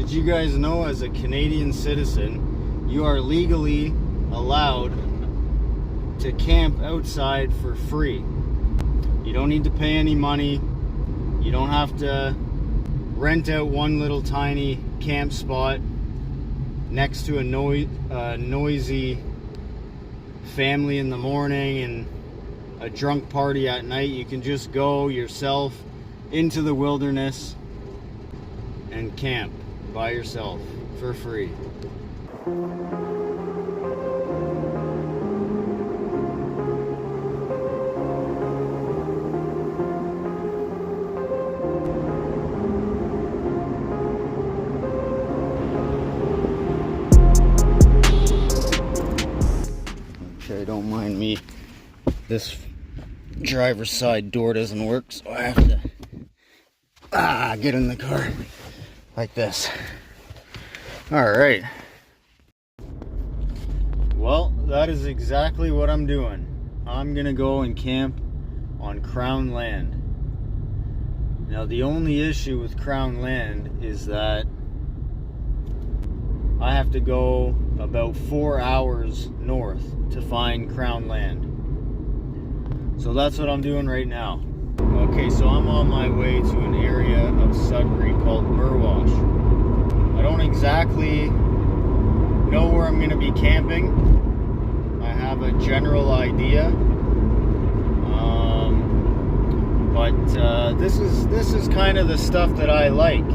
Did you guys know, as a Canadian citizen, you are legally allowed to camp outside for free? You don't need to pay any money. You don't have to rent out one little tiny camp spot next to a noisy family in the morning and a drunk party at night. You can just go yourself into the wilderness and camp by yourself for free. Okay, don't mind me. This driver's side door doesn't work, so I have to get in the car like this. Alright. Well, that is exactly what I'm doing. I'm gonna go and camp on Crown land. Now, the only issue with Crown land is that I have to go about 4 hours north to find Crown land. So that's what I'm doing right now. Okay, so I'm on my way to an area of Sudbury called Burwash. I don't exactly know where I'm going to be camping. I have a general idea. But this is kind of the stuff that I like.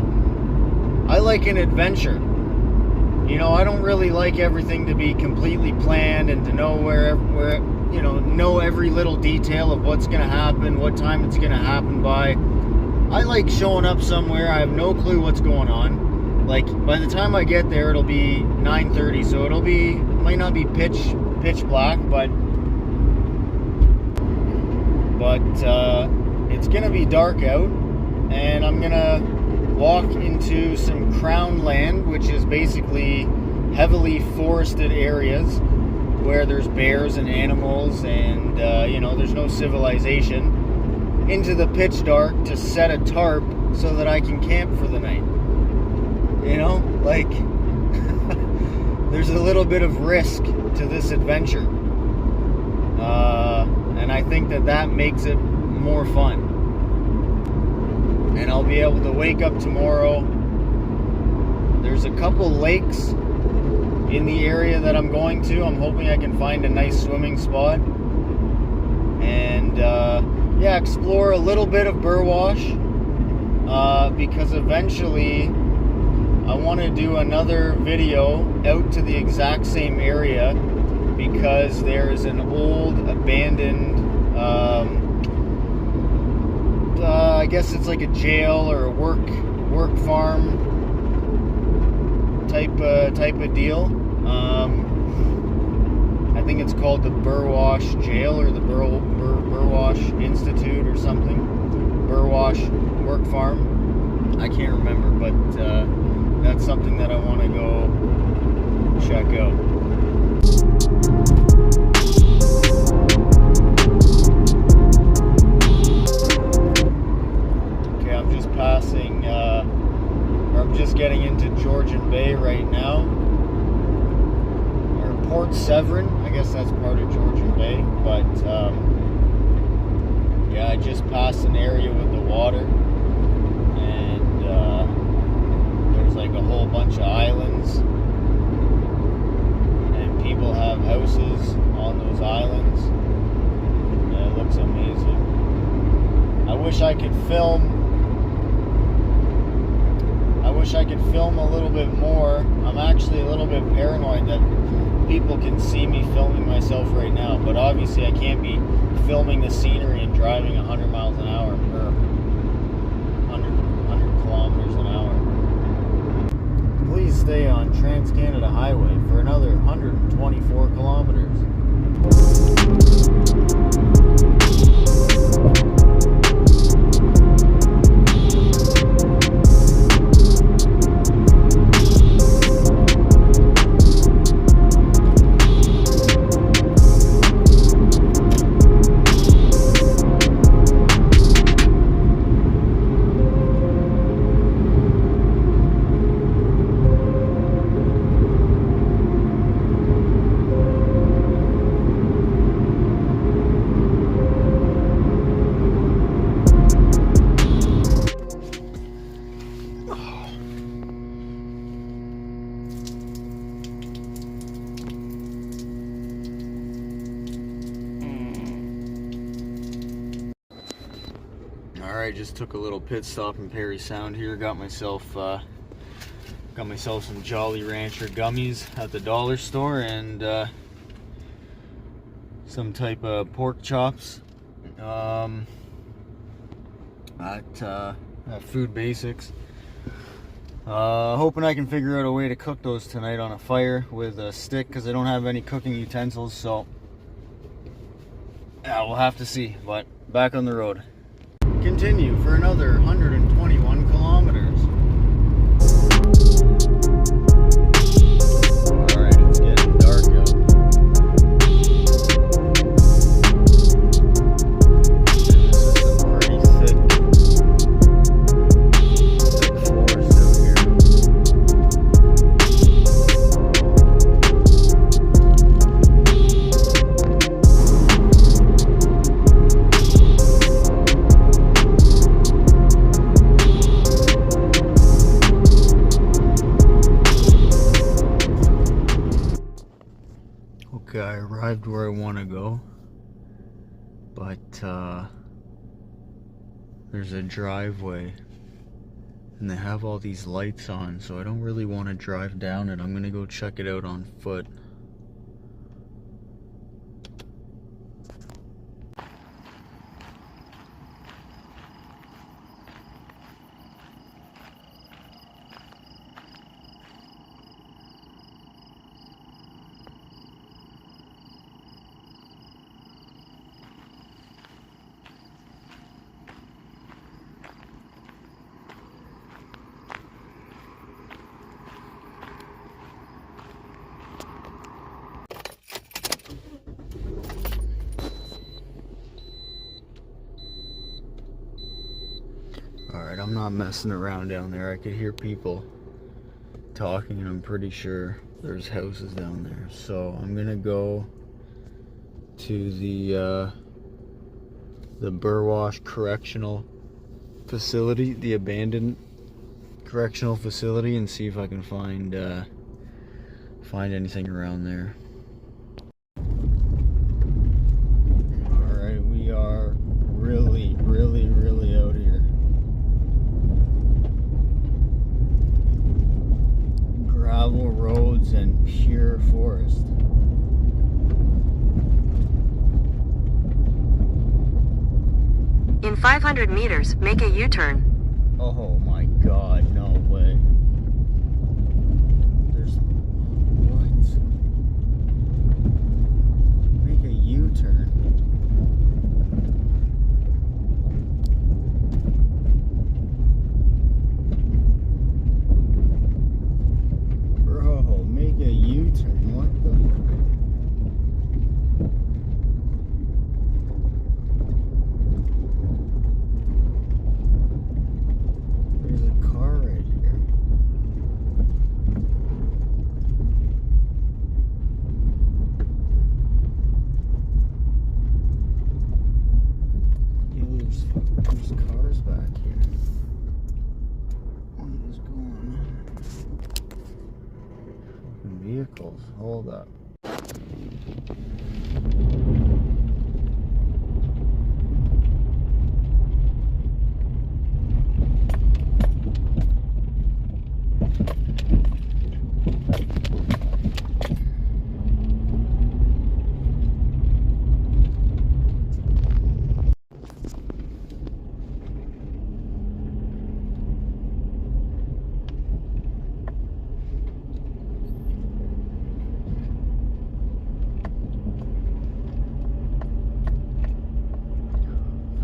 I like an adventure. You know, I don't really like everything to be completely planned and to know know every little detail of what's going to happen, what time it's going to happen by. I like showing up somewhere, I have no clue what's going on. Like, by the time I get there, it'll be 9:30, so might not be pitch black, but it's going to be dark out, and I'm going to walk into some Crown land, which is basically heavily forested areas where there's bears and animals and there's no civilization, into the pitch dark to set a tarp so that I can camp for the night. There's a little bit of risk to this adventure, and I think that makes it more fun. And I'll be able to wake up tomorrow. There's a couple lakes in the area that I'm going to. I'm hoping I can find a nice swimming spot and explore a little bit of Burwash, because eventually I want to do another video out to the exact same area, because there's an old abandoned I guess it's like a jail or a work farm type of deal. I think it's called the Burwash Jail or the Burwash Institute or something. Burwash Work Farm. I can't remember, but that's something that I want to go check out. I'm just getting into Georgian Bay right now, or Port Severn. I guess that's part of Georgian Bay, but I just passed an area with the water, and there's like a whole bunch of islands, and people have houses on those islands. And it looks amazing. I wish I could film a little bit more. I'm actually a little bit paranoid that people can see me filming myself right now, but obviously I can't be filming the scenery and driving 100 miles an hour or 100 kilometers an hour. Please stay on Trans-Canada Highway for another 124 kilometers. Alright, just took a little pit stop in Perry Sound here. Got myself some Jolly Rancher gummies at the dollar store, and some type of pork chops at Food Basics. Hoping I can figure out a way to cook those tonight on a fire with a stick, because I don't have any cooking utensils, so yeah, we'll have to see. But back on the road. Continue for another 121 kilometers. Alright, it's getting dark out. This is some pretty thick forest out here. Okay, I arrived where I want to go, but there's a driveway and they have all these lights on, so I don't really want to drive down it. I'm gonna go check it out on foot. Alright, I'm not messing around down there. I could hear people talking, and I'm pretty sure there's houses down there. So I'm gonna go to the Burwash correctional facility, the abandoned correctional facility, and see if I can find anything around there. Alright, we are really out here. Gravel roads and pure forest. In 500 meters, make a U-turn. Oh my god, no way. There's... what? Make a U-turn. Bro, make a U-turn. What the... there's a car right here. Yo, there's cars back here. What is going on? Fucking vehicles. Hold up.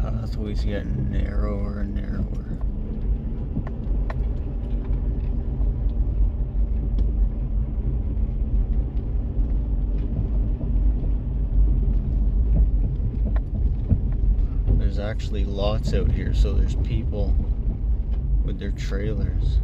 Pathway's getting narrower and narrower. There's actually lots out here, so there's people with their trailers.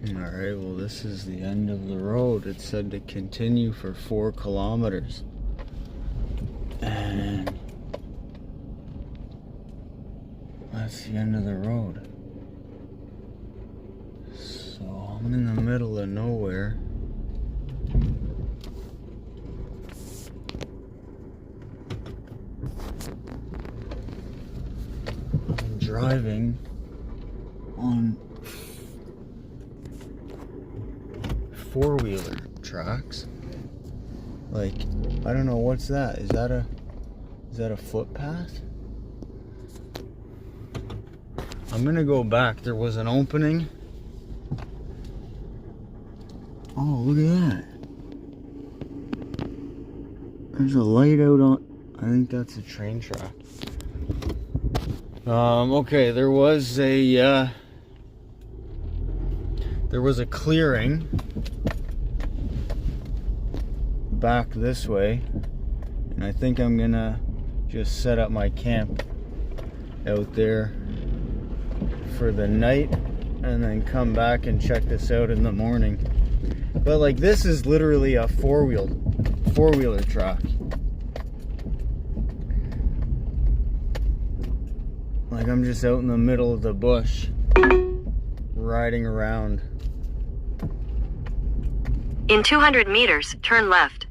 Alright, well, this is the end of the road. It said to continue for 4 kilometers. And that's the end of the road. So I'm in the middle of nowhere. I'm driving on four-wheeler tracks. Like, I don't know, what's that? Is that a footpath? I'm gonna go back. There was an opening. Oh, look at that. There's a light out on, I think that's a train track. Okay, there was a clearing back this way, and I think I'm gonna just set up my camp out there for the night and then come back and check this out in the morning. But like, this is literally a four-wheeler track. Like, I'm just out in the middle of the bush riding around. In 200 meters, turn left.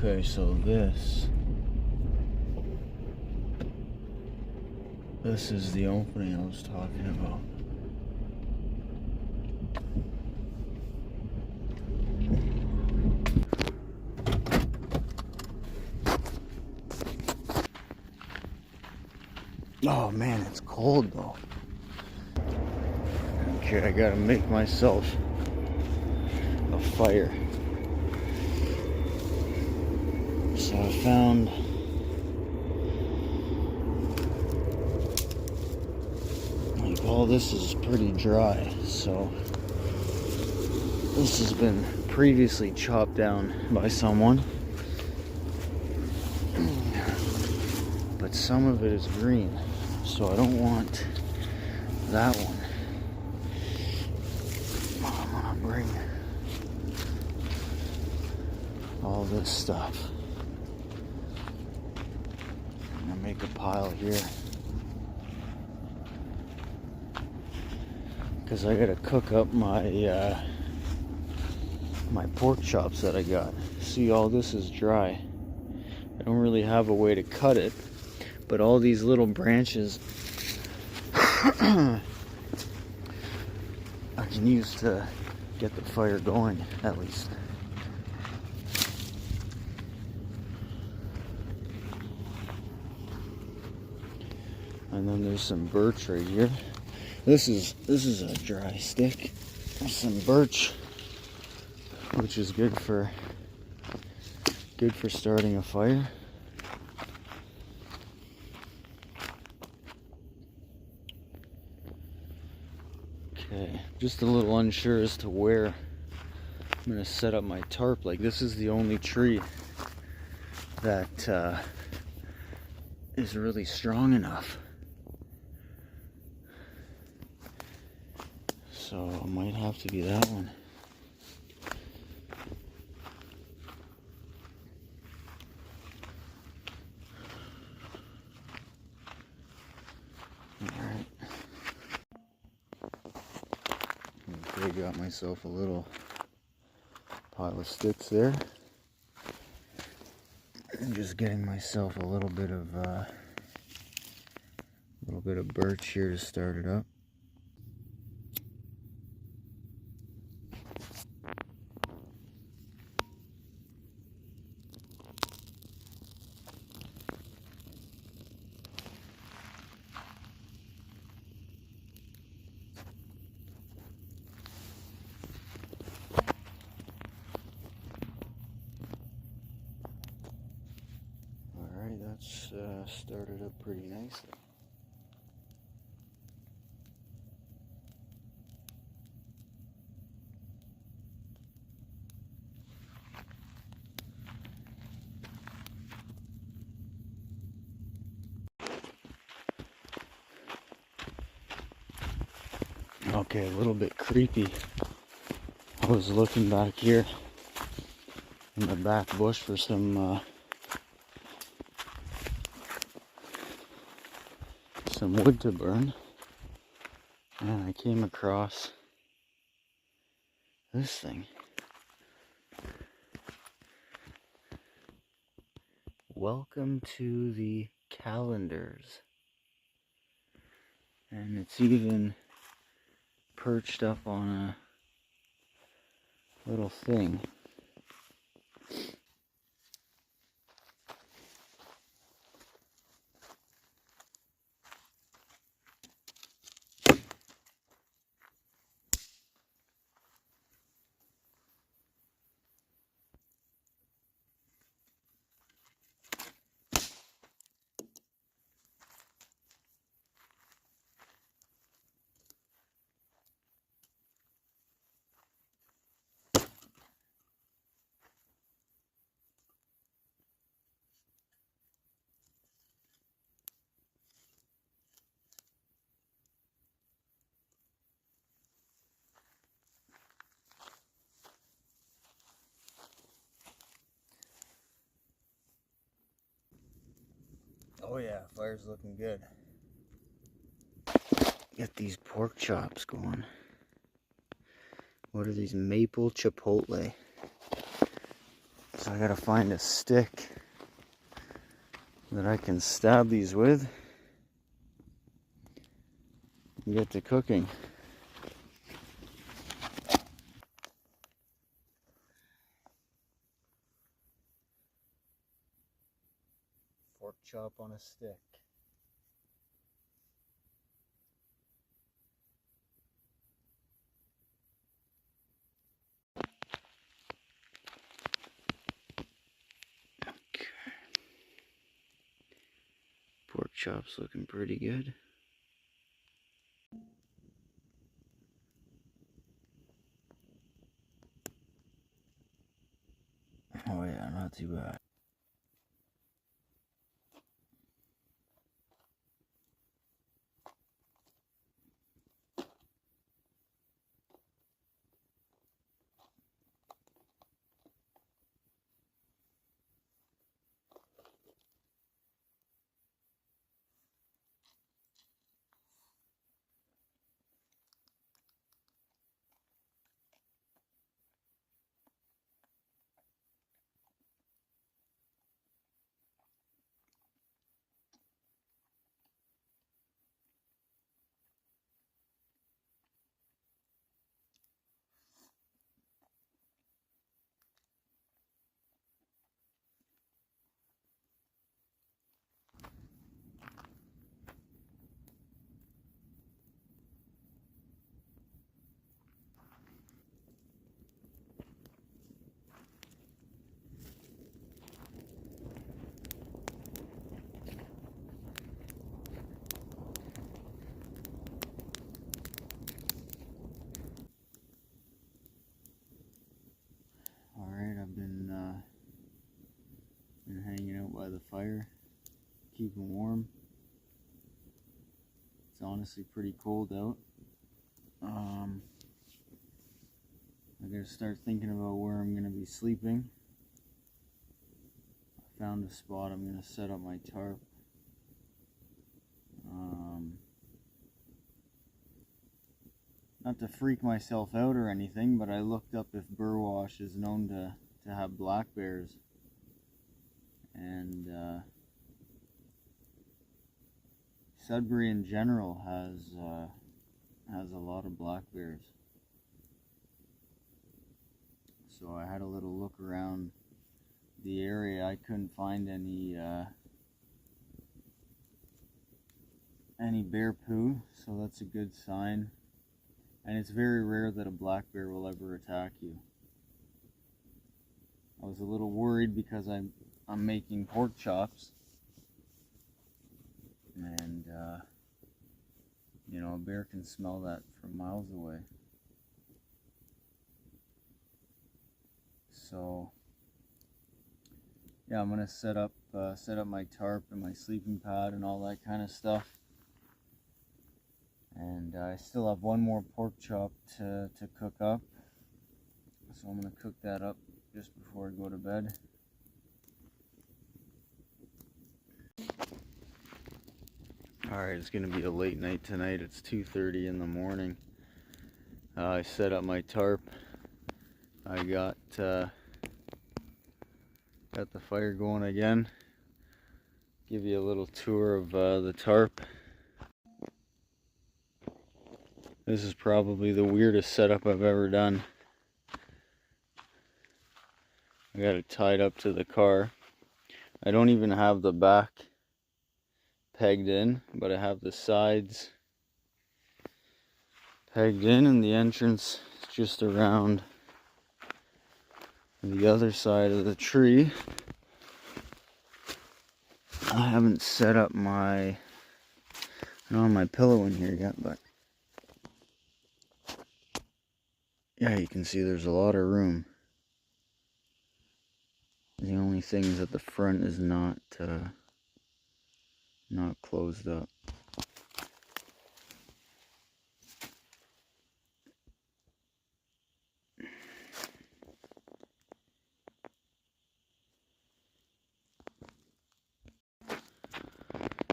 Okay, so this is the opening I was talking about. Oh man, it's cold though. Okay, I gotta make myself a fire. So I found like all this is pretty dry, so this has been previously chopped down by someone, but some of it is green, so I don't want that one. I'm gonna bring all this stuff. Make a pile here because I gotta cook up my my pork chops that I got. See, all this is dry. I don't really have a way to cut it, but all these little branches I can use to get the fire going, at least. And then there's some birch right here. This is a dry stick. There's some birch, which is good for starting a fire. Okay, just a little unsure as to where I'm gonna set up my tarp. Like, this is the only tree that is really strong enough. So it might have to be that one. Alright. Okay, got myself a little pile of sticks there. I'm just getting myself a little bit of birch here to start it up. That's started up pretty nicely. Okay, a little bit creepy. I was looking back here in the back bush for some wood to burn, and I came across this thing. Welcome to the calendars. And it's even perched up on a little thing. Oh yeah, fire's looking good. Get these pork chops going. What are these? Maple chipotle. So I gotta find a stick that I can stab these with and get to cooking. Pork chop on a stick. Okay. Pork chops looking pretty good. Oh yeah, not too bad. Alright, I've been hanging out by the fire, keeping warm. It's honestly pretty cold out. I gotta start thinking about where I'm gonna be sleeping. I found a spot I'm gonna set up my tarp. Not to freak myself out or anything, but I looked up if Burwash is known to have black bears. And Sudbury in general has a lot of black bears. So I had a little look around the area. I couldn't find any bear poo, so that's a good sign. And it's very rare that a black bear will ever attack you. I was a little worried because I'm making pork chops, And you know, a bear can smell that from miles away. So yeah, I'm gonna set up my tarp and my sleeping pad and all that kind of stuff. And I still have one more pork chop to cook up, so I'm gonna cook that up just before I go to bed. Alright, it's gonna be a late night tonight. It's 2:30 in the morning. I set up my tarp. I got the fire going again. Give you a little tour of the tarp. This is probably the weirdest setup I've ever done. I got it tied up to the car. I don't even have the back pegged in, but I have the sides pegged in, and the entrance is just around the other side of the tree. I haven't set up my pillow in here yet, but yeah, you can see there's a lot of room. The only thing is that the front is not closed up.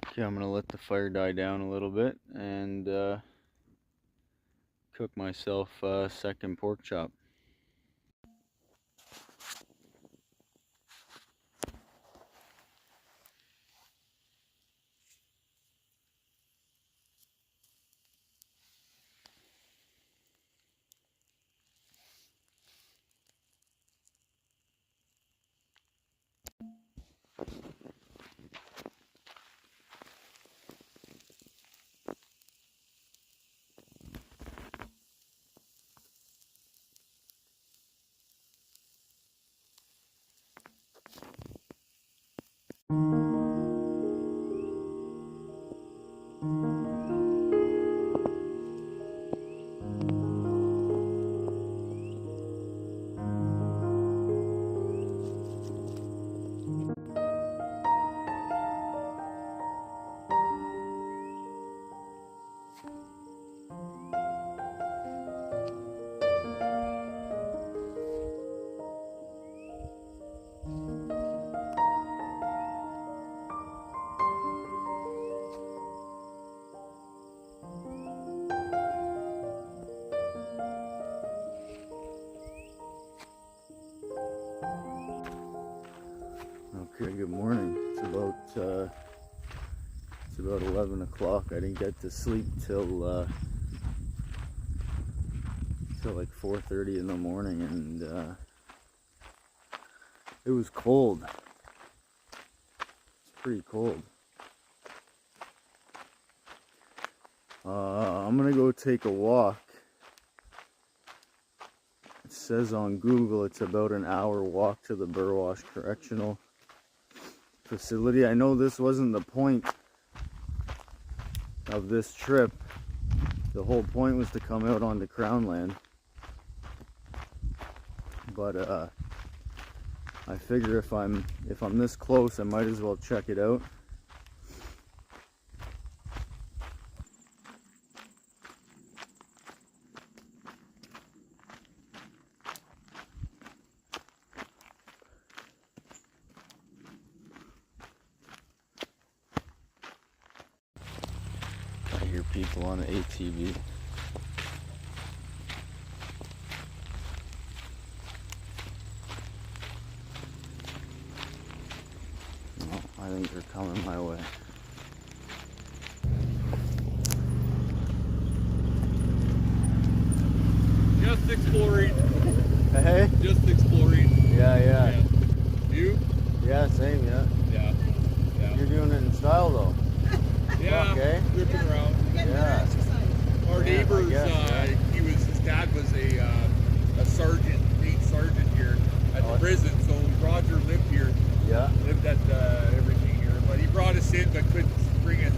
Okay, I'm gonna let the fire die down a little bit and cook myself a second pork chop. Okay, good morning. It's about 11 o'clock. I didn't get to sleep till like 4:30 in the morning, and it was cold. It's pretty cold. I'm gonna go take a walk. It says on Google it's about an hour walk to the Burwash Correctional Facility. I know this wasn't the point of this trip. The whole point was to come out onto Crown land. But I figure if I'm this close, I might as well check it out. I hear people on the ATV. No, I think they're coming my way. Just exploring. Hey? Just exploring. Yeah. You? Yeah, same, yeah. Yeah. You're doing it in style though. Yeah. Okay. Ripping around. Yeah. Our Yeah, neighbors, I guess, his dad was a sergeant, state sergeant here at the prison. So Roger lived here. Yeah. Lived at everything here, but he brought us in, but couldn't bring us.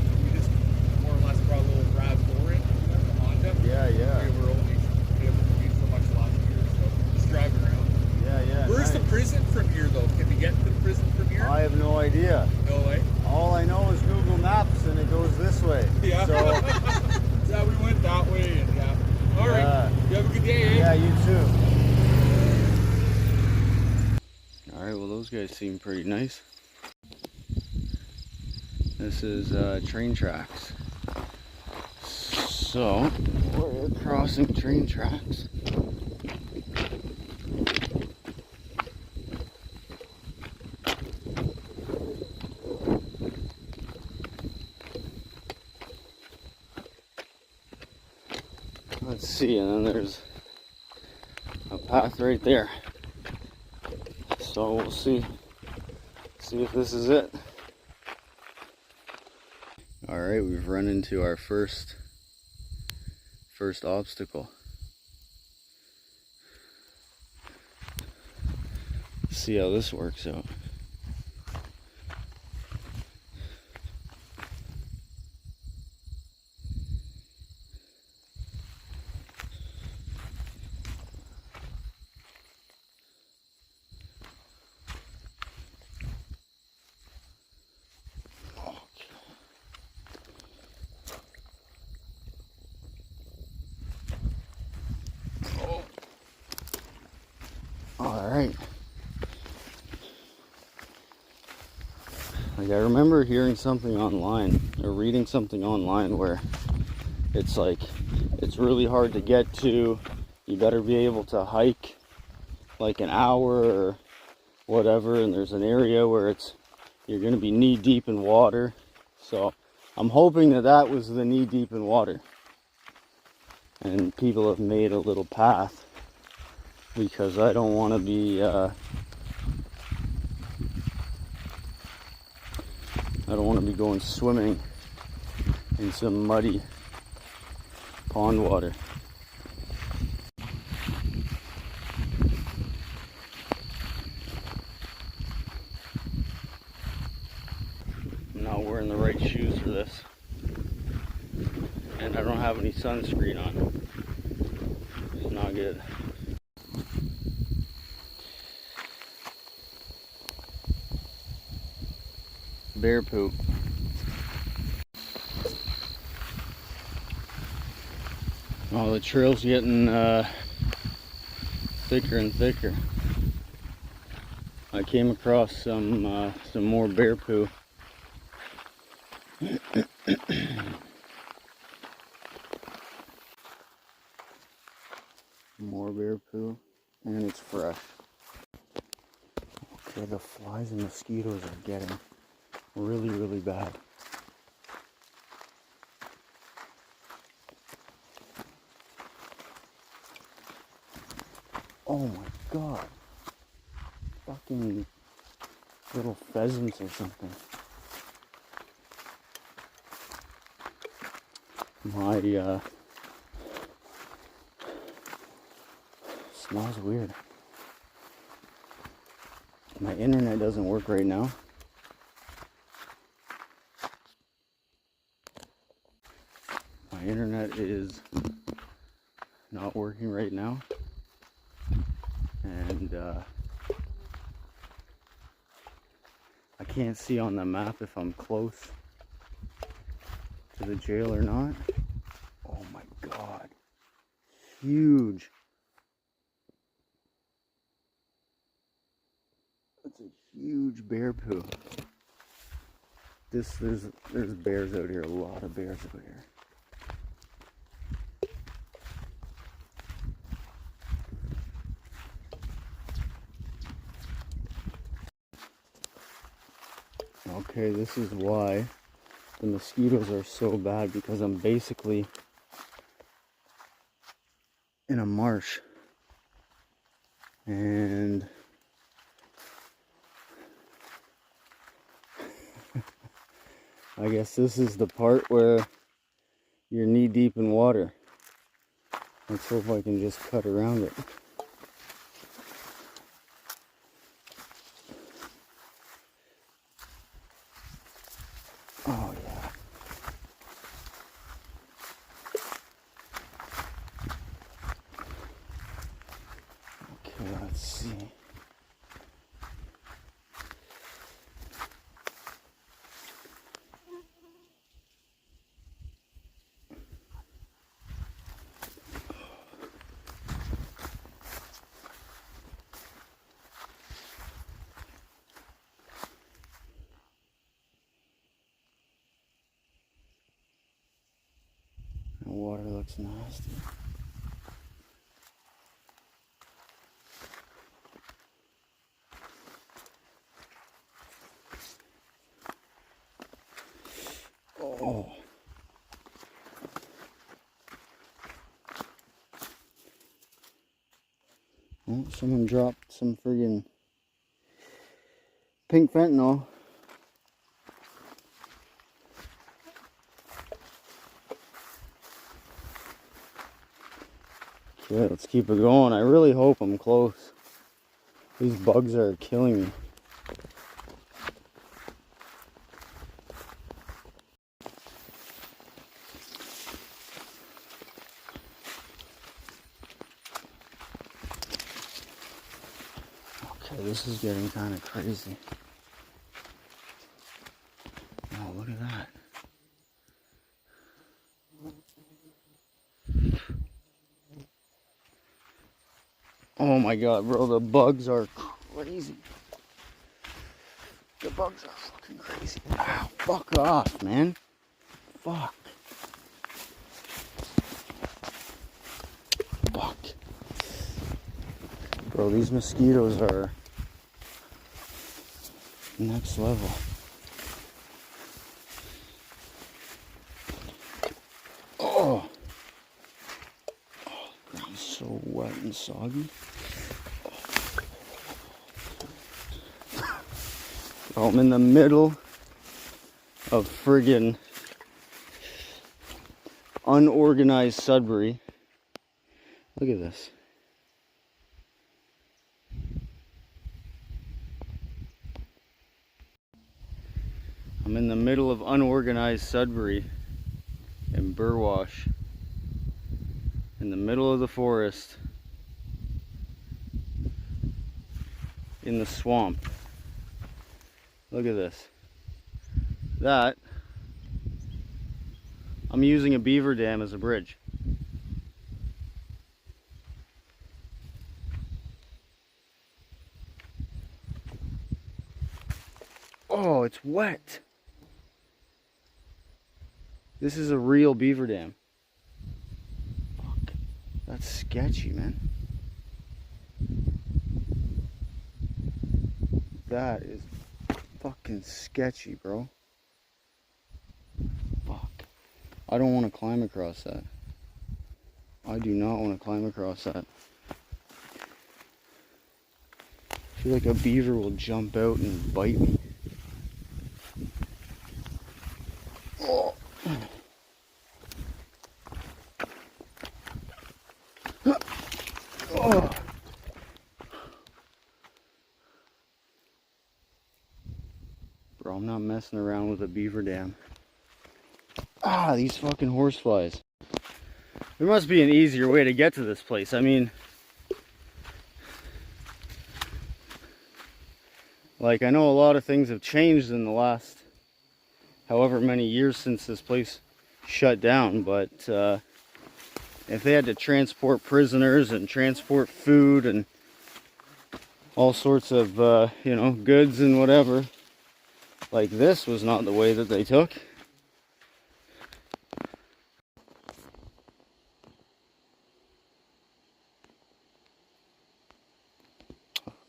you too. Alright, well those guys seem pretty nice. This is train tracks. So, we're crossing train tracks. Let's see, and then there's a path right there. So we'll see if this is it. Alright, we've run into our first obstacle. Let's see how this works out. Alright. Like I remember hearing something online, or reading something online where it's like, it's really hard to get to. You better be able to hike like an hour or whatever, and there's an area where you're going to be knee deep in water. So I'm hoping that was the knee deep in water. And people have made a little path, because I don't want to be going swimming in some muddy pond water. I'm not wearing the right shoes for this, and I don't have any sunscreen on. It's not good. Bear poop. Oh, the trail's getting thicker and thicker. I came across some more bear poo. More bear poo, and it's fresh. Okay, the flies and mosquitoes are getting really, really bad. Oh my god. Fucking little pheasants or something. My smells weird. My internet doesn't work right now. My internet is not working right now. And I can't see on the map if I'm close to the jail or not. Oh my god. Huge. That's a huge bear poo. There's bears out here, a lot of bears out here. Okay, this is why the mosquitoes are so bad, because I'm basically in a marsh. And I guess this is the part where you're knee deep in water. Let's hope I can just cut around it. Oh yeah. Okay, let's see. looks nasty. Oh. Oh, someone dropped some friggin' pink fentanyl. Okay, let's keep it going. I really hope I'm close. These bugs are killing me. Okay, this is getting kind of crazy. Oh, look at that. Oh my god, bro, the bugs are crazy. The bugs are fucking crazy. Ow, fuck off, man. Fuck. Fuck. Bro, these mosquitoes are next level. Oh. Oh, ground's so wet and soggy. Bro, I'm in the middle of friggin' unorganized Sudbury. Look at this. I'm in the middle of unorganized Sudbury in Burwash, in the middle of the forest, in the swamp. Look at this. That, I'm using a beaver dam as a bridge. Oh, it's wet. This is a real beaver dam. Fuck. That's sketchy, man. That is fucking sketchy, bro. Fuck. I don't want to climb across that. I do not want to climb across that. I feel like a beaver will jump out and bite me. Oh. Oh. Bro, I'm not messing around with a beaver dam. Ah, these fucking horseflies. There must be an easier way to get to this place. I mean, like, I know a lot of things have changed in the last however many years since this place shut down, but if they had to transport prisoners and transport food and all sorts of, you know, goods and whatever, like, this was not the way that they took.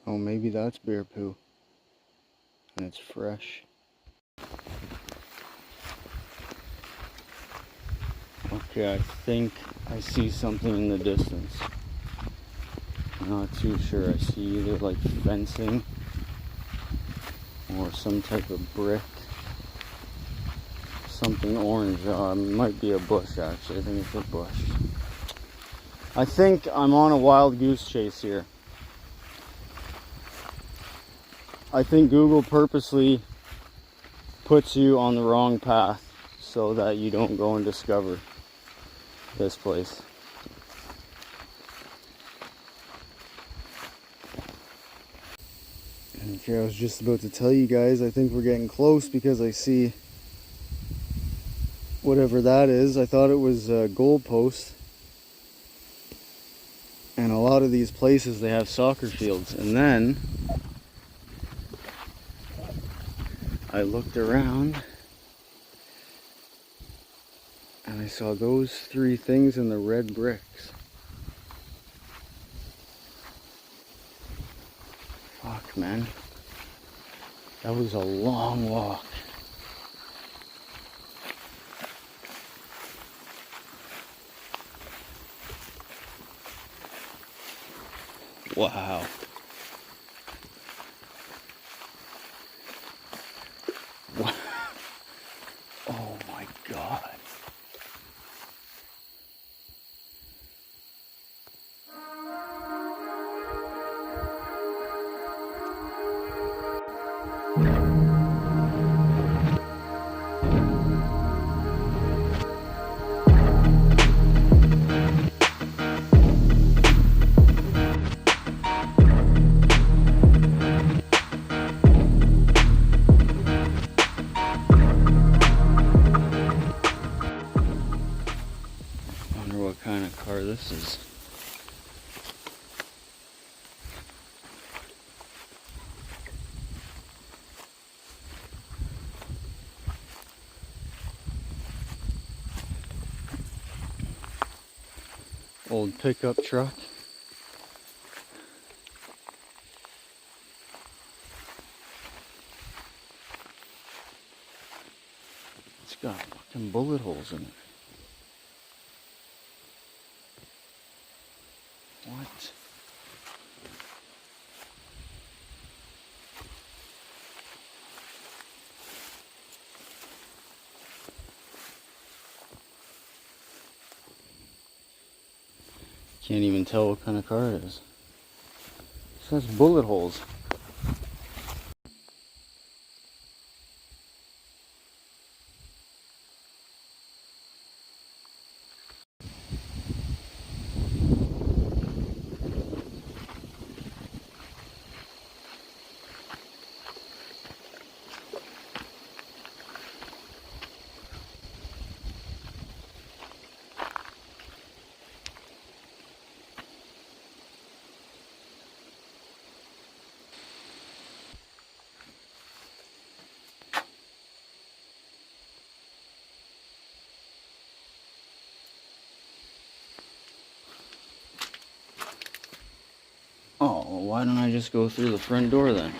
Oh, maybe that's bear poo. And it's fresh. Okay, I think I see something in the distance. I'm not too sure. I see either like fencing or some type of brick. Something orange. Might be a bush, actually. I think it's a bush. I think I'm on a wild goose chase here. I think Google purposely puts you on the wrong path so that you don't go and discover this place. Okay, I was just about to tell you guys, I think we're getting close because I see whatever that is. I thought it was a goalpost. And a lot of these places, they have soccer fields. And then I looked around and I saw those 3 things in the red bricks. Fuck, man. That was a long walk. Wow. Wow. Oh my God. Wonder what kind of car this is. Old pickup truck. It's got fucking bullet holes in it. What? Can't even tell what kind of car it is. It says bullet holes. Oh, well, why don't I just go through the front door then?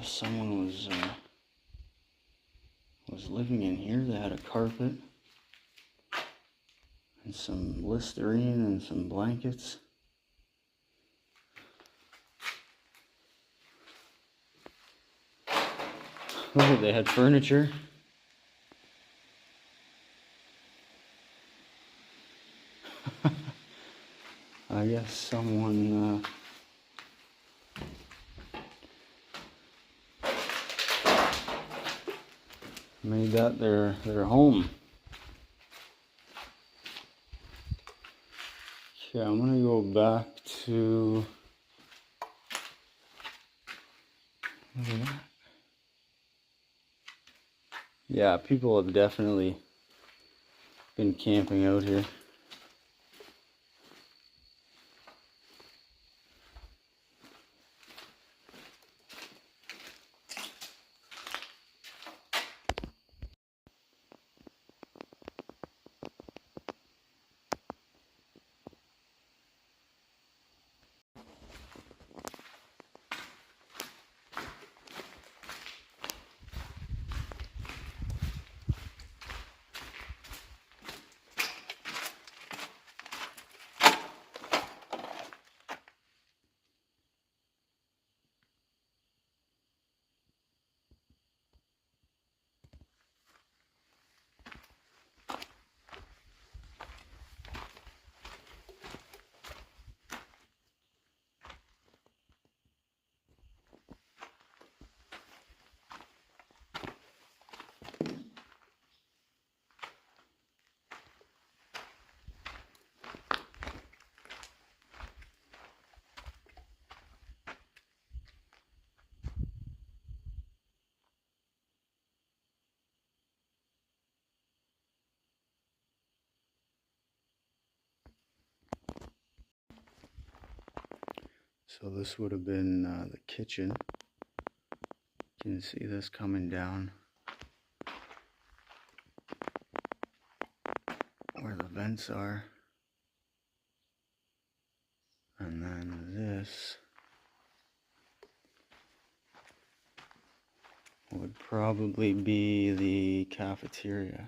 Someone was living in here. They had a carpet and some Listerine and some blankets. Oh, they had furniture. I guess someone made that their home. Okay, I'm gonna go back to. Look at that. Yeah, people have definitely been camping out here. So this would have been the kitchen. You can see this coming down where the vents are. And then this would probably be the cafeteria.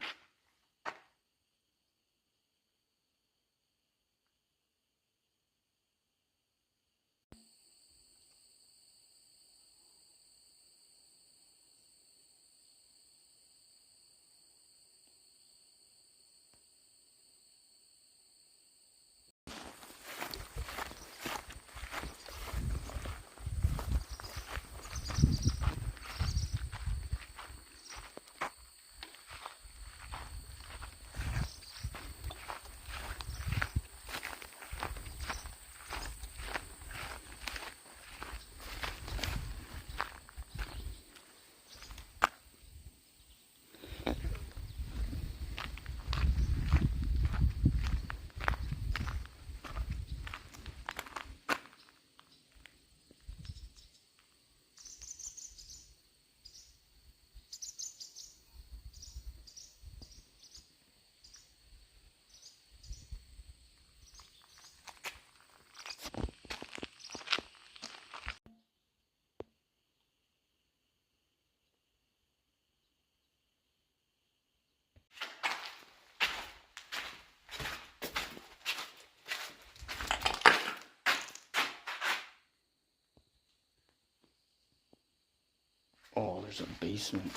Oh, there's a basement.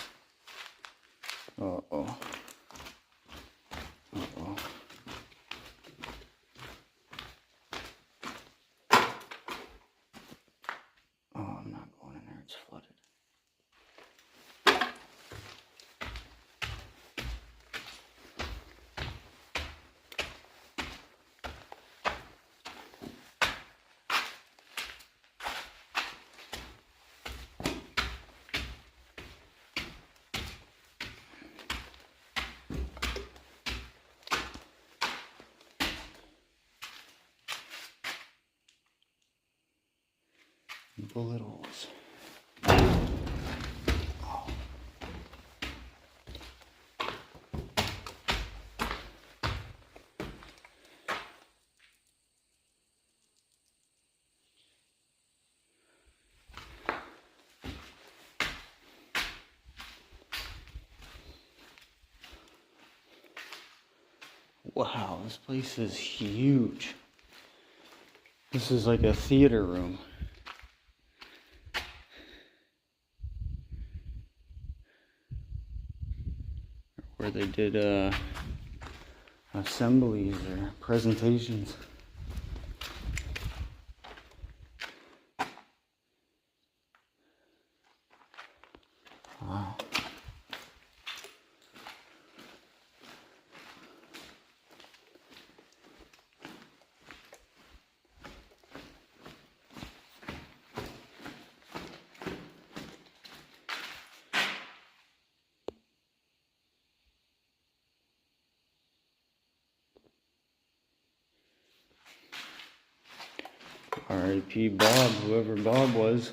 Uh-oh. Uh-oh. Oh, I'm not going in there. It's flooded. Bullet holes. Oh. Wow, this place is huge. This is like a theater room. Where they did assemblies or presentations. R.I.P. Bob, whoever Bob was.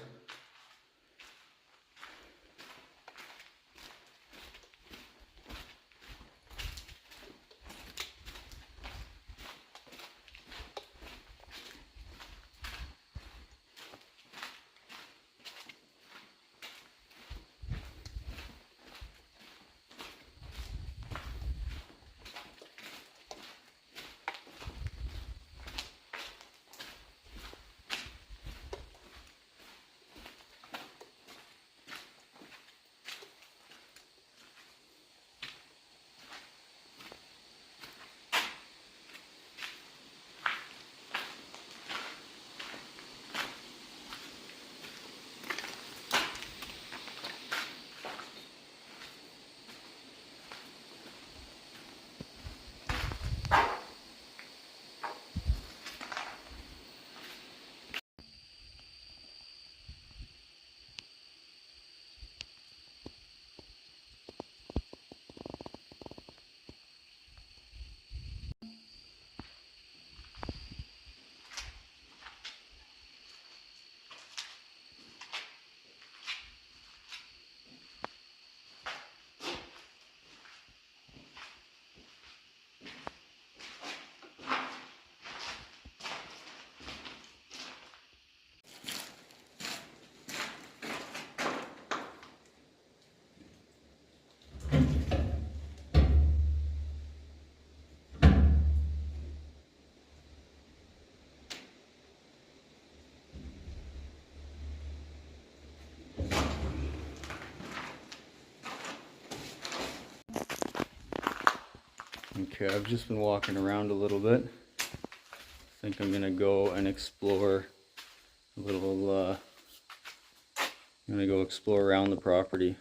Okay, I've just been walking around a little bit. I think I'm gonna go and explore a little, I'm gonna go explore around the property.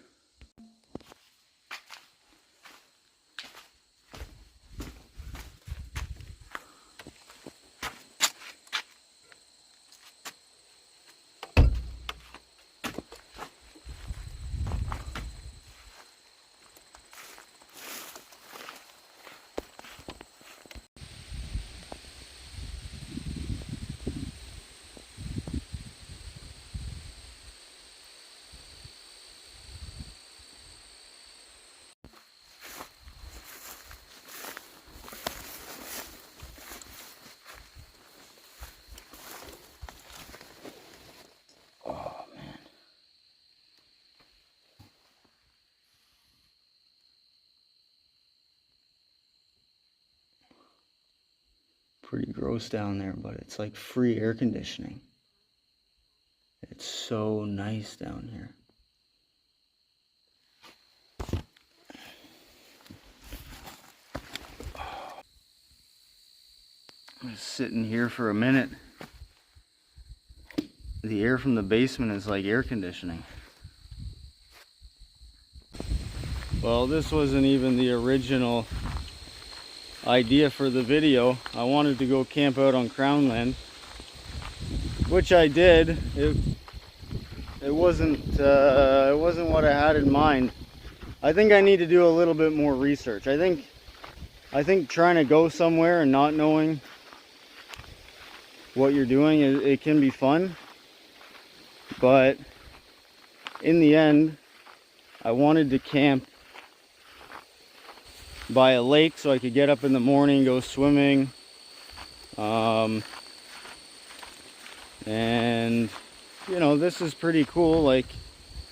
Pretty gross down there, but it's like free air conditioning. It's so nice down here. I'm just sitting here for a minute. The air from the basement is like air conditioning. Well, this wasn't even the original idea for the video. I wanted to go camp out on Crown land, which I did. It wasn't what I had in mind. I think I need to do a little bit more research. I think trying to go somewhere and not knowing what you're doing, it can be fun, but in the end I wanted to camp by a lake so I could get up in the morning, go swimming, and you know, this is pretty cool. Like,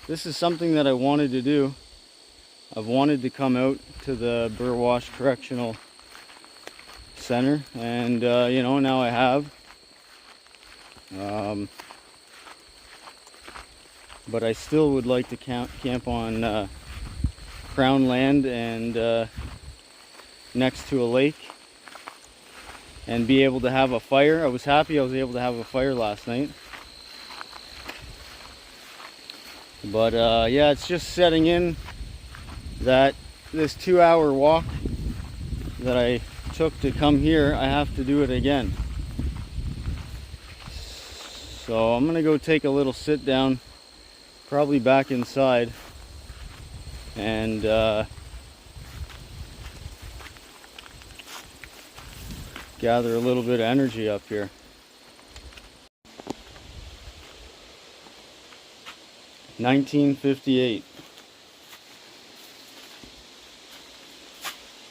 this is something that I wanted to do. I've wanted to come out to the Burwash Correctional Center, and you know, now I have. But I still would like to camp on Crown land and next to a lake and be able to have a fire. I was happy I was able to have a fire last night. But yeah, it's just setting in that this 2-hour walk that I took to come here, I have to do it again. So I'm gonna go take a little sit down, probably back inside, and gather a little bit of energy up here. 1958.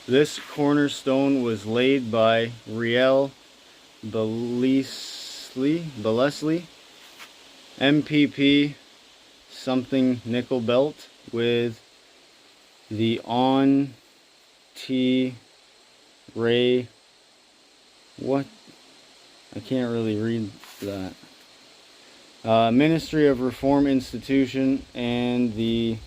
This cornerstone was laid by Riel Bellesley, MPP something nickel belt with the on T Ray. What? I can't really read that. Ministry of Reform Institution and the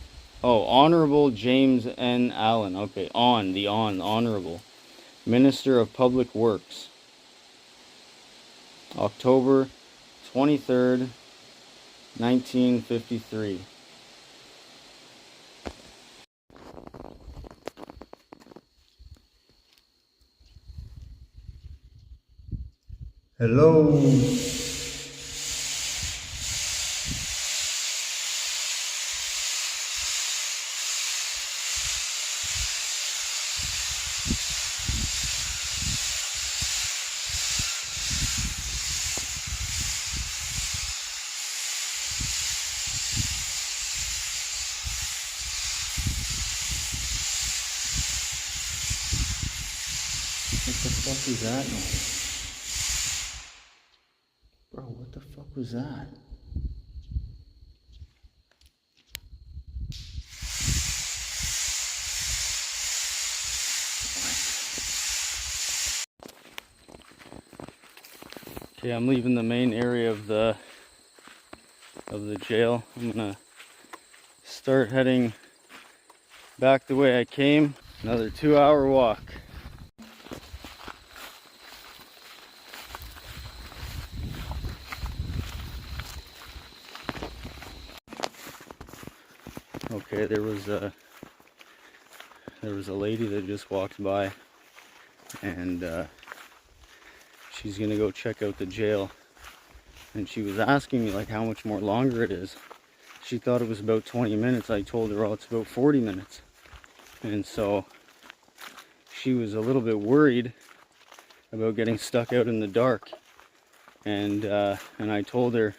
Honorable James N. Allen. Okay, Honorable Minister of Public Works. October 23rd, 1953. Hello. What the fuck was that noise? Bro, what the fuck was that? Okay, I'm leaving the main area of the jail. I'm gonna start heading back the way I came. Another 2-hour walk. Okay, there was a lady that just walked by, and she's gonna go check out the jail, and she was asking me like how much more longer it is. She thought it was about 20 minutes. I told her, oh, it's about 40 minutes. And so she was a little bit worried about getting stuck out in the dark, and I told her,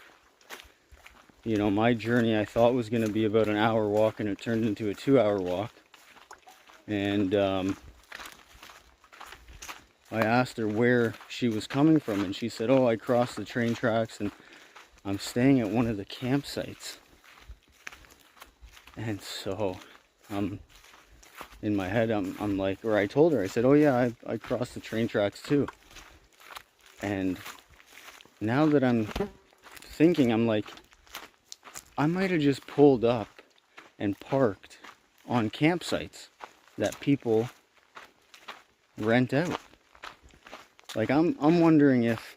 you know, my journey I thought was going to be about an hour walk, and it turned into a 2-hour walk. And I asked her where she was coming from, and she said, oh, I crossed the train tracks and I'm staying at one of the campsites. And so in my head I'm like, or I told her, I said, oh yeah, I crossed the train tracks too. And now that I'm thinking, I'm like, I might have just pulled up and parked on campsites that people rent out. Like, I'm wondering if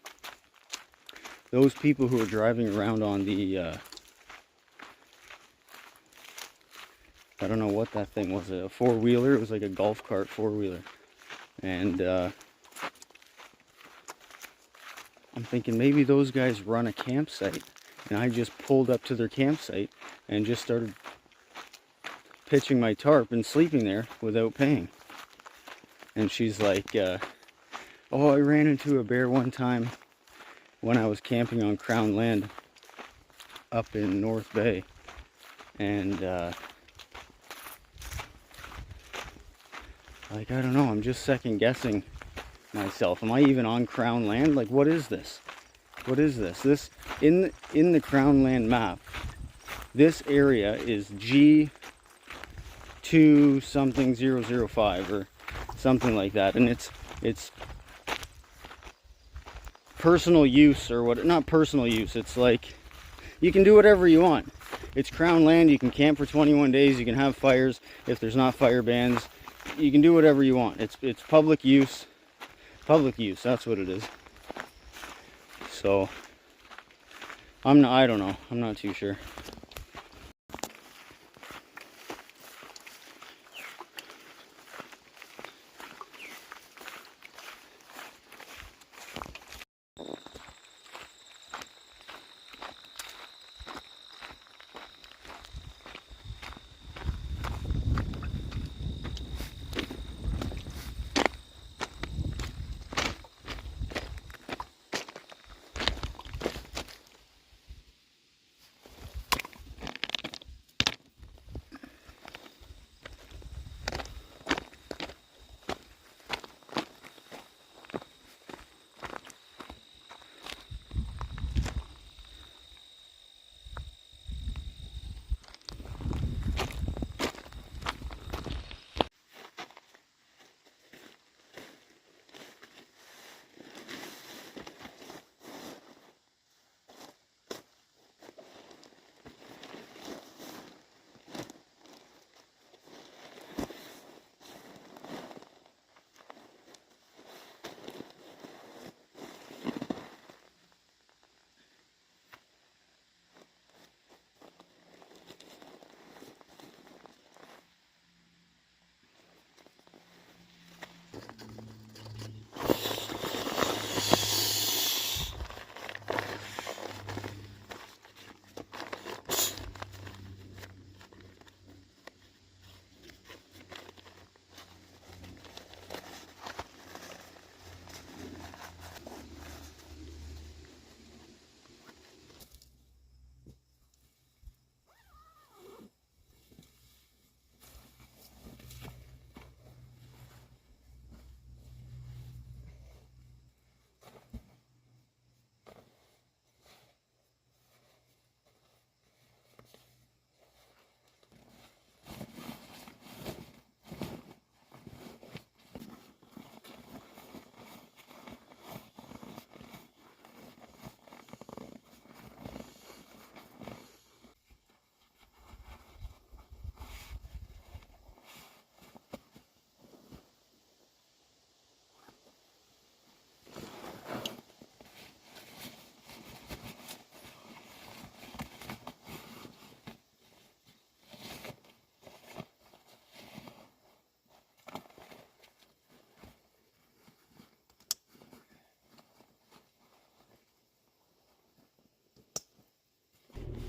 those people who are driving around on the I don't know what that thing was, a four-wheeler. It was like a golf cart four-wheeler. And I'm thinking maybe those guys run a campsite, and I just pulled up to their campsite and just started pitching my tarp and sleeping there without paying. And she's like, oh, I ran into a bear one time when I was camping on Crown Land up in North Bay. And like, I don't know, I'm just second guessing myself. Am I even on Crown Land? Like, what is this? What is this? This, in the Crown Land map, this area is G2 something 005 or something like that. And it's personal use, or what, not personal use, it's like you can do whatever you want. It's Crown Land. You can camp for 21 days. You can have fires if there's not fire bans. You can do whatever you want. It's public use. Public use, that's what it is. So I don't know. I'm not too sure.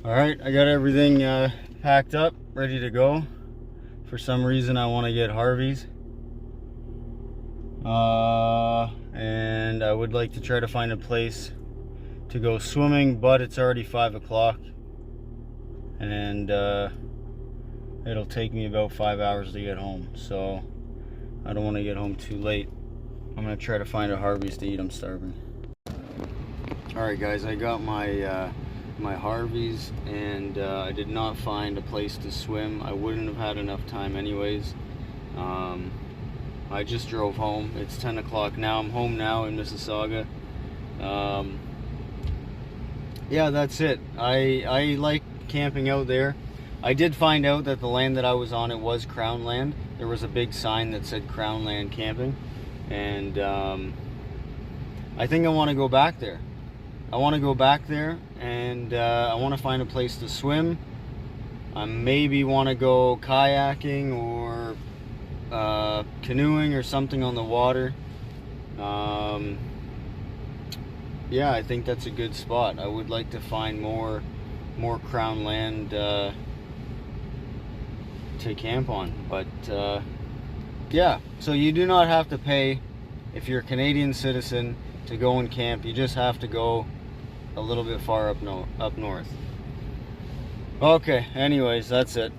All right, I got everything packed up, ready to go. For some reason, I want to get Harvey's. And I would like to try to find a place to go swimming, but it's already 5 o'clock. And it'll take me about 5 hours to get home. So I don't want to get home too late. I'm going to try to find a Harvey's to eat. I'm starving. All right, guys, I got my my Harvey's, and I did not find a place to swim. I wouldn't have had enough time anyways. I just drove home. It's 10 o'clock now. I'm home now in Mississauga. Yeah, that's it. I like camping out there. I did find out that the land that I was on, it was Crown land. There was a big sign that said Crown land camping, and I think I want to go back there. I want to go back there, and I want to find a place to swim. I maybe want to go kayaking or canoeing or something on the water. Yeah, I think that's a good spot. I would like to find more Crown land to camp on. But yeah, so you do not have to pay if you're a Canadian citizen to go and camp. You just have to go a little bit far up north. Okay, anyways, that's it.